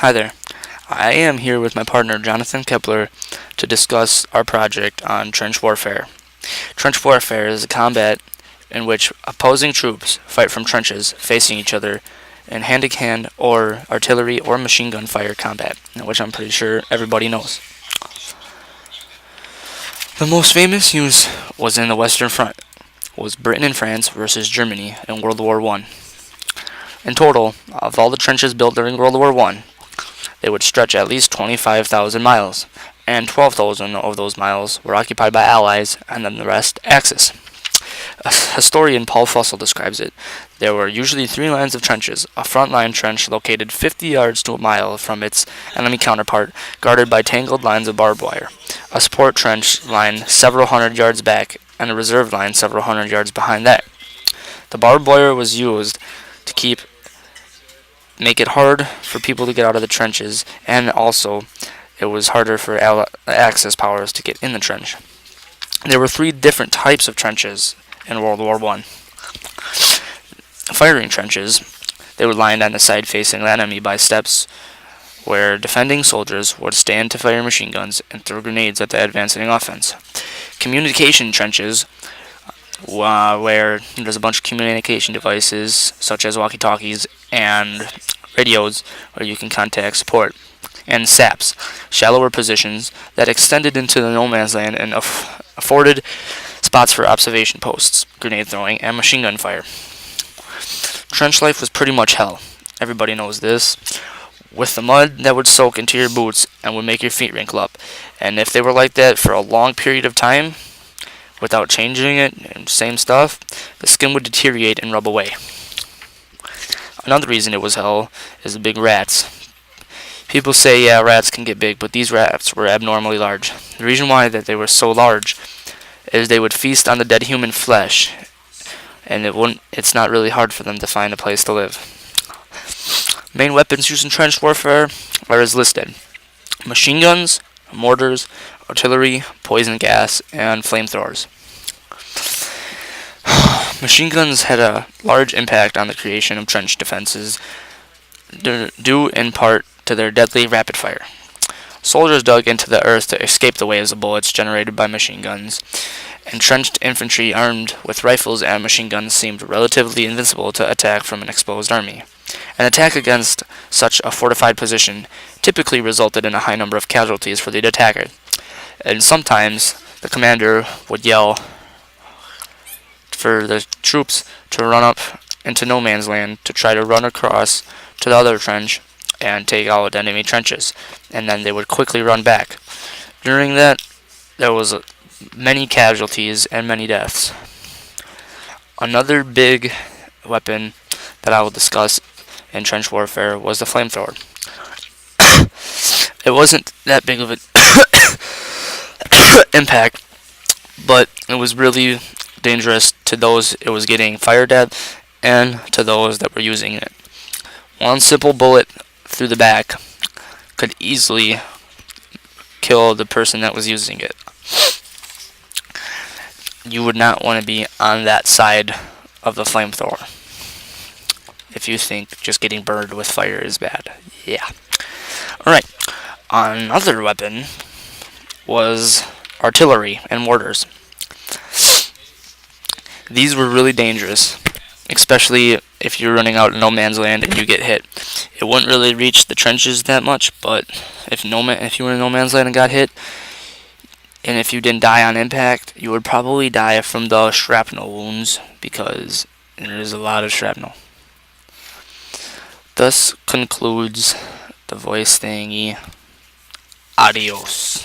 Hi there. I am here with my partner Jonathan Koeppler to discuss our project on trench warfare. Trench warfare is a combat in which opposing troops fight from trenches facing each other in hand-to-hand or artillery or machine gun fire combat, which I'm pretty sure everybody knows. The most famous use was in the Western Front, was Britain and France versus Germany in World War I. In total, of all the trenches built during World War I, they would stretch at least 25,000 miles, and 12,000 of those miles were occupied by Allies, and then the rest Axis. Historian Paul Fussell describes it. There were usually three lines of trenches: a front line trench located 50 yards to a mile from its enemy counterpart, guarded by tangled lines of barbed wire, a support trench line several hundred yards back, and a reserve line several hundred yards behind that. The barbed wire was used to make it hard for people to get out of the trenches, and also it was harder for Axis powers to get in the trench. There were three different types of trenches in World War I. Firing trenches, they were lined on the side facing the enemy by steps where defending soldiers would stand to fire machine guns and throw grenades at the advancing offense. Communication trenches, where there's a bunch of communication devices such as walkie-talkies and radios where you can contact support, and SAPs, shallower positions that extended into the no man's land and afforded spots for observation posts, grenade throwing, and machine gun fire. Trench life was pretty much hell. Everybody knows this. With the mud that would soak into your boots and would make your feet wrinkle up. And if they were like that for a long period of time, without changing it, and same stuff, the skin would deteriorate and rub away. Another reason it was hell is the big rats. People say, yeah, rats can get big, but these rats were abnormally large. The reason why that they were so large is they would feast on the dead human flesh, and it's not really hard for them to find a place to live. Main weapons used in trench warfare are as listed: machine guns, mortars, artillery, poison gas, and flamethrowers. Machine guns had a large impact on the creation of trench defenses, due in part to their deadly rapid fire. Soldiers dug into the earth to escape the waves of bullets generated by machine guns. Entrenched infantry armed with rifles and machine guns seemed relatively invincible to attack from an exposed army. An attack against such a fortified position typically resulted in a high number of casualties for the attacker, and sometimes the commander would yell for the troops to run up into no man's land to try to run across to the other trench and take out enemy trenches, and then they would quickly run back. During that, there was many casualties and many deaths. Another big weapon that I will discuss in trench warfare was the flamethrower. It wasn't that big of an impact, but it was really dangerous to those it was getting fired at and to those that were using it. One simple bullet through the back could easily kill the person that was using it. You would not want to be on that side of the flamethrower if you think just getting burned with fire is bad. Yeah. Alright. Another weapon was artillery and mortars. These were really dangerous, especially if you're running out in no man's land and you get hit. It wouldn't really reach the trenches that much, but if you were in no man's land and got hit, and if you didn't die on impact, you would probably die from the shrapnel wounds, because there is a lot of shrapnel. Thus concludes the voice thingy. Adios.